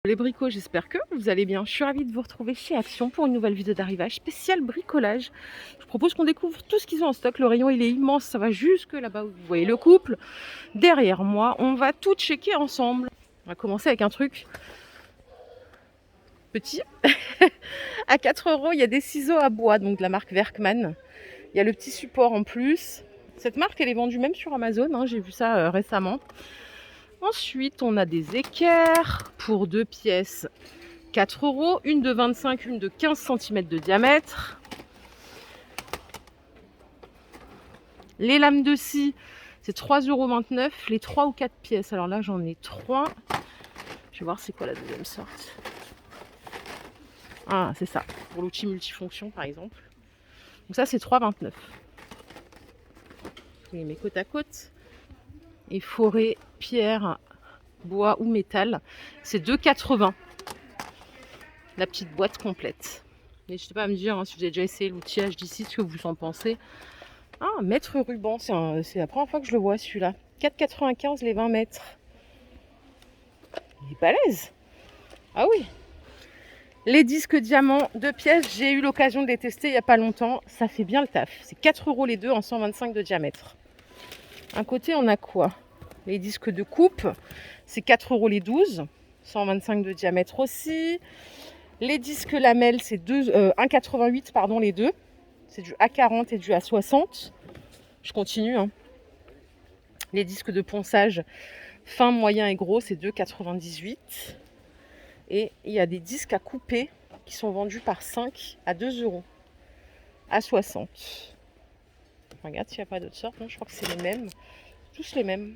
Les bricots, j'espère que vous allez bien. Je suis ravie de vous retrouver chez Action pour une nouvelle vidéo d'arrivage spéciale bricolage. Je propose qu'on découvre tout ce qu'ils ont en stock. Le rayon, il est immense, ça va jusque là-bas où vous voyez le couple. Derrière moi, on va tout checker ensemble. On va commencer avec un truc petit. À 4 €, il y a des ciseaux à bois, donc de la marque Werkman. Il y a le petit support en plus. Cette marque, elle est vendue même sur Amazon, hein, j'ai vu ça récemment. Ensuite, on a des équerres pour 2 pièces, 4 €, une de 25, une de 15 cm de diamètre. Les lames de scie, c'est 3,29 €, les 3 ou 4 pièces. Alors là, j'en ai 3. Je vais voir c'est quoi la deuxième sorte. Ah, c'est ça, pour l'outil multifonction par exemple. Donc ça, c'est 3,29 €. Je les mets côte à côte. Et forêt, pierre, bois ou métal, c'est 2,80 €. La petite boîte complète. N'hésitez pas à me dire hein, si vous avez déjà essayé l'outillage d'ici, ce que vous en pensez. Ah, mètre ruban, c'est la première fois que je le vois celui-là. 4,95 € les 20 mètres. Il est balèze. Ah oui. Les disques diamants 2 pièces, j'ai eu l'occasion de les tester il n'y a pas longtemps. Ça fait bien le taf. C'est 4 € les deux en 125 de diamètre. Un côté, on a quoi? Les disques de coupe, c'est 4 € les 12. 125 de diamètre aussi. Les disques lamelles, c'est 1,88 € les deux. C'est du A40 et du A60. Je continue. Hein. Les disques de ponçage fin, moyen et gros, c'est 2,98 €. Et il y a des disques à couper qui sont vendus par 5 à 2 € à 60. Regarde s'il n'y a pas d'autres sortes. Non, je crois que c'est les mêmes. Tous les mêmes.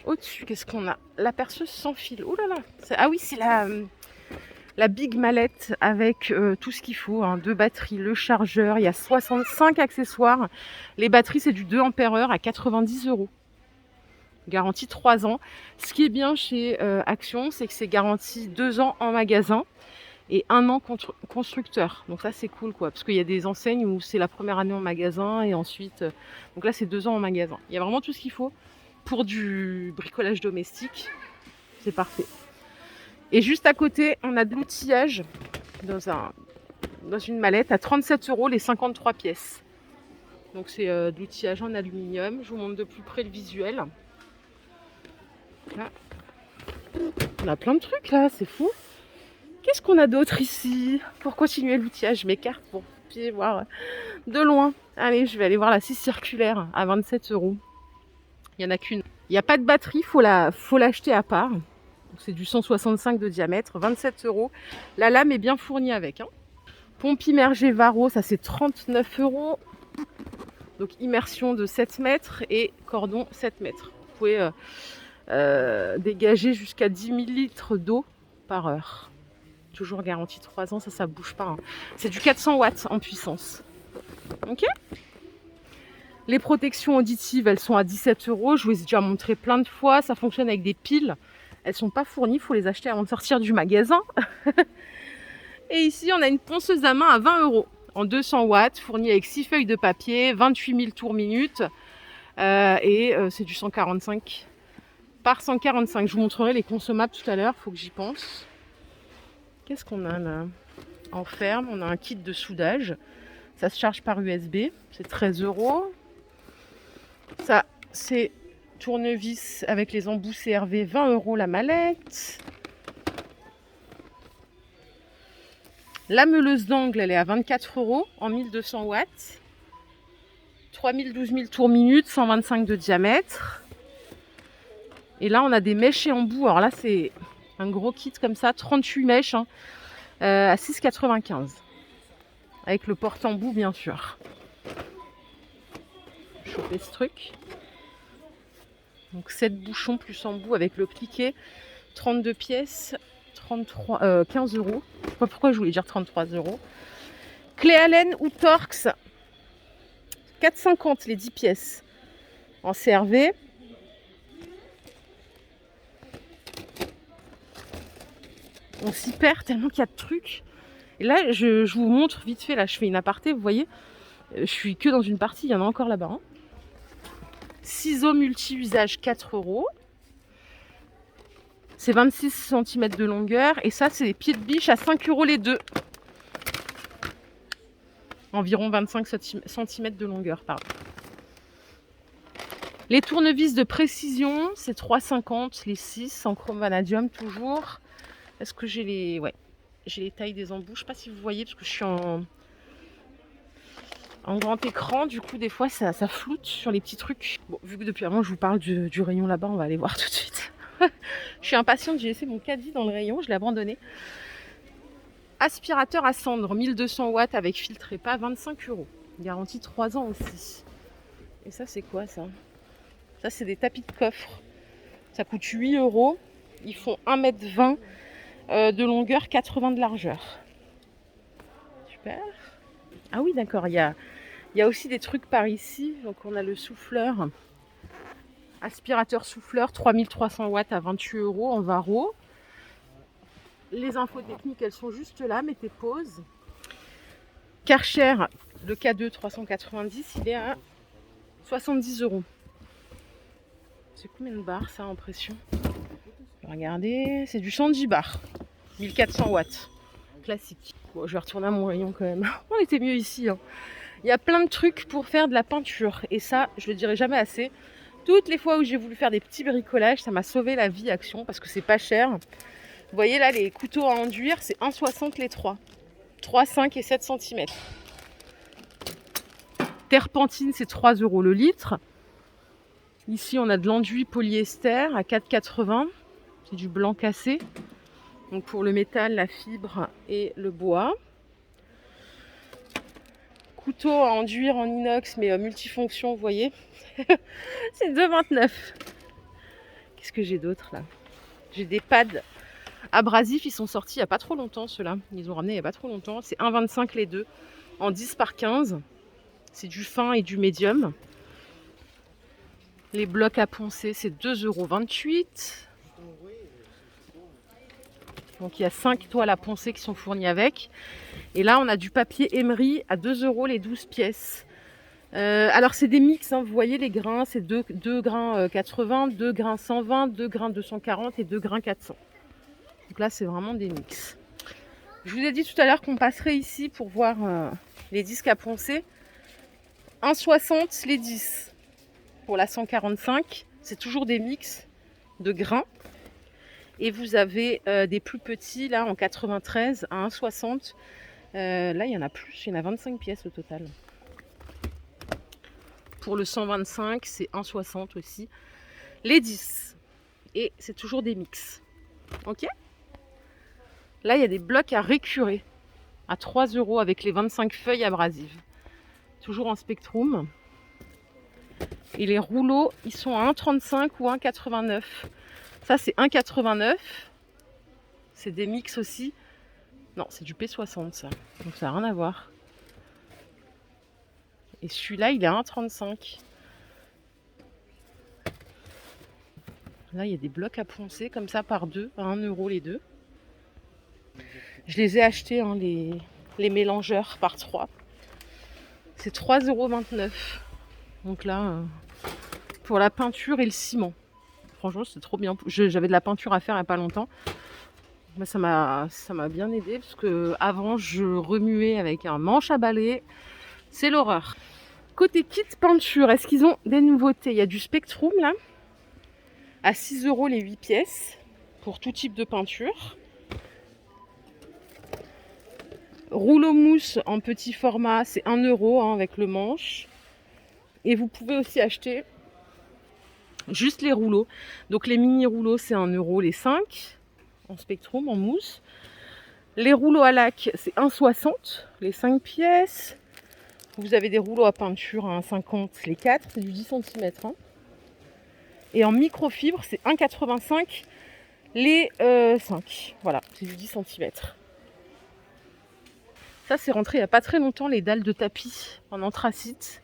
Au-dessus, qu'est-ce qu'on a? La perceuse sans fil. Oh là là. Ah oui, c'est la big mallette avec tout ce qu'il faut. Hein. 2 batteries, le chargeur. Il y a 65 accessoires. Les batteries, c'est du 2 ampères à 90 €. Garantie 3 ans. Ce qui est bien chez Action, c'est que c'est garanti 2 ans en magasin et 1 an constructeur. Donc ça, c'est cool, quoi. Parce qu'il y a des enseignes où c'est la première année en magasin et ensuite... donc là, c'est 2 ans en magasin. Il y a vraiment tout ce qu'il faut pour du bricolage domestique. C'est parfait. Et juste à côté, on a de l'outillage dans une mallette à 37 € les 53 pièces. Donc c'est de l'outillage en aluminium. Je vous montre de plus près le visuel. Là. On a plein de trucs là, c'est fou. Qu'est-ce qu'on a d'autre ici? Pour continuer l'outillage, je m'écarte pour voir de loin. Allez, je vais aller voir la scie circulaire à 27 €. Il n'y en a qu'une. Il n'y a pas de batterie, faut l'acheter à part. C'est du 165 de diamètre, 27 €. La lame est bien fournie avec. Hein. Pompe immergée Varro, ça c'est 39 €. Donc immersion de 7 mètres et cordon 7 mètres. Vous pouvez dégager jusqu'à 10 millilitres d'eau par heure. Toujours garantie 3 ans, ça bouge pas. Hein. C'est du 400 watts en puissance. Ok. Les protections auditives, elles sont à 17 €. Je vous ai déjà montré plein de fois. Ça fonctionne avec des piles. Elles sont pas fournies, il faut les acheter avant de sortir du magasin. Et ici, on a une ponceuse à main à 20 € en 200 watts, fournie avec 6 feuilles de papier, 28 000 tours minute. C'est du 145 par 145. Je vous montrerai les consommables tout à l'heure, il faut que j'y pense. Qu'est-ce qu'on a là? En ferme, on a un kit de soudage. Ça se charge par USB, c'est 13 €. Ça, c'est tournevis avec les embouts CRV, 20 € la mallette. La meuleuse d'angle, elle est à 24 € en 1200 watts. 12 000 tours minute, 125 de diamètre. Et là, on a des mèches et embouts. Alors là, c'est un gros kit comme ça, 38 mèches hein, à 6,95 €. Avec le porte-embout, bien sûr. Choper ce truc. Donc 7 bouchons plus embout avec le cliquet. 32 pièces, 15 €. Je sais pas pourquoi je voulais dire 33 €. Clé Allen ou Torx. 4,50 € les 10 pièces. En CRV. On s'y perd tellement qu'il y a de trucs. Et là, je vous montre vite fait. Là, je fais une aparté. Vous voyez, je suis que dans une partie. Il y en a encore là-bas. Hein. Ciseaux multi-usage, 4 €. C'est 26 cm de longueur. Et ça, c'est les pieds de biche à 5 € les deux. Environ 25 cm de longueur, pardon. Les tournevis de précision, c'est 3,50 les 6 en chrome vanadium toujours. Est-ce que j'ai les... Ouais, j'ai les tailles des embouts. Je ne sais pas si vous voyez parce que je suis en grand écran. Du coup, des fois, ça floute sur les petits trucs. Bon, vu que depuis avant, je vous parle du rayon là-bas, on va aller voir tout de suite. Je suis impatiente, j'ai laissé mon caddie dans le rayon, je l'ai abandonné. Aspirateur à cendre, 1200 watts avec filtre et pas, 25 €. Garantie 3 ans aussi. Et ça, c'est quoi ça? Ça, c'est des tapis de coffre. Ça coûte 8 €. Ils font 1,20 m de longueur, 80 de largeur. Super. Ah oui, d'accord. Il y a aussi des trucs par ici. Donc, on a le souffleur. Aspirateur souffleur, 3300 watts à 28 € en Varro. Les infos techniques, elles sont juste là. Mettez pause. Karcher, le K2 390, il est à 70 €. C'est combien de bars ça en pression? Regardez, c'est du 110 bars. 1400 watts. Classique. Bon, je vais retourner à mon rayon quand même. On était mieux ici. Hein. Il y a plein de trucs pour faire de la peinture. Et ça, je le dirai jamais assez. Toutes les fois où j'ai voulu faire des petits bricolages, ça m'a sauvé la vie, Action, parce que c'est pas cher. Vous voyez là, les couteaux à enduire, c'est 1,60 les 3. 3, 5 et 7 cm. Terpentine, c'est 3 € le litre. Ici, on a de l'enduit polyester à 4,80. C'est du blanc cassé. Donc pour le métal, la fibre et le bois. Couteau à enduire en inox, mais multifonction, vous voyez. C'est 2,29. Qu'est-ce que j'ai d'autre là? J'ai des pads abrasifs, ils sont sortis il n'y a pas trop longtemps, ceux-là. Ils ont ramené il n'y a pas trop longtemps. C'est 1,25 les deux, en 10 par 15. C'est du fin et du médium. Les blocs à poncer, c'est 2,28 €. Donc il y a 5 toiles à poncer qui sont fournies avec. Et là, on a du papier émery à 2 € les 12 pièces. Alors c'est des mix, hein, vous voyez les grains, c'est 2 grains 80, 2 grains 120, 2 grains 240 et 2 grains 400. Donc là, c'est vraiment des mix. Je vous ai dit tout à l'heure qu'on passerait ici pour voir les disques à poncer. 1,60 les 10 pour la 145. C'est toujours des mix de grains. Et vous avez des plus petits, là, en 93 à 1,60. Là, il y en a plus, il y en a 25 pièces au total. Pour le 125, c'est 1,60 aussi. Les 10. Et c'est toujours des mix. Ok? Là, il y a des blocs à récurer à 3 € avec les 25 feuilles abrasives. Toujours en Spectrum. Et les rouleaux, ils sont à 1,35 ou 1,89. Ça, c'est 1,89. C'est des mix aussi. Non, c'est du P60, ça. Donc, ça n'a rien à voir. Et celui-là, il est à 1,35. Là, il y a des blocs à poncer comme ça par deux, à 1 € les deux. Je les ai achetés, hein, les mélangeurs par 3. C'est 3,29 €. Donc là, pour la peinture et le ciment. Franchement, c'est trop bien. J'avais de la peinture à faire il n'y a pas longtemps. Mais ça m'a bien aidé parce que avant je remuais avec un manche à balai. C'est l'horreur. Côté kit peinture, est-ce qu'ils ont des nouveautés? Il y a du Spectrum là, à 6 € les 8 pièces, pour tout type de peinture. Rouleau mousse en petit format, c'est 1 € hein, avec le manche. Et vous pouvez aussi acheter juste les rouleaux. Donc les mini rouleaux, c'est 1 € les 5 en Spectrum, en mousse. Les rouleaux à lac, c'est 1,60 les 5 pièces. Vous avez des rouleaux à peinture à 1,50 les 4, c'est du 10 cm. Hein. Et en microfibre, c'est 1,85 les 5. Voilà, c'est du 10 cm. Ça, c'est rentré il n'y a pas très longtemps, les dalles de tapis en anthracite.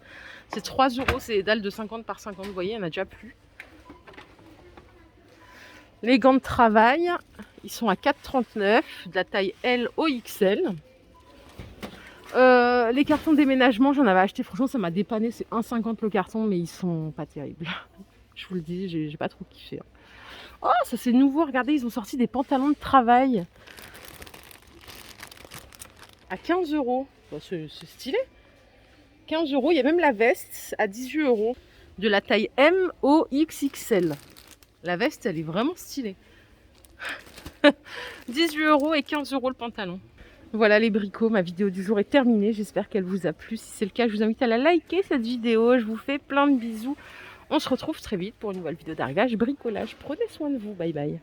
C'est 3 €, c'est les dalles de 50 par 50. Vous voyez, il n'y en a déjà plus. Les gants de travail, ils sont à 4,39, de la taille L au XL. Les cartons de déménagement, j'en avais acheté, franchement ça m'a dépanné, c'est 1,50 le carton, mais ils sont pas terribles. Je vous le dis, j'ai pas trop kiffé. Oh, ça c'est nouveau, regardez, ils ont sorti des pantalons de travail à 15 euros. Bah, c'est stylé. 15 euros, il y a même la veste à 18 euros. De la taille M, O, XXL. La veste, elle est vraiment stylée. 18 euros et 15 euros le pantalon. Voilà les bricots, ma vidéo du jour est terminée. J'espère qu'elle vous a plu. Si c'est le cas, je vous invite à la liker cette vidéo. Je vous fais plein de bisous. On se retrouve très vite pour une nouvelle vidéo d'arrivage bricolage. Prenez soin de vous. Bye bye.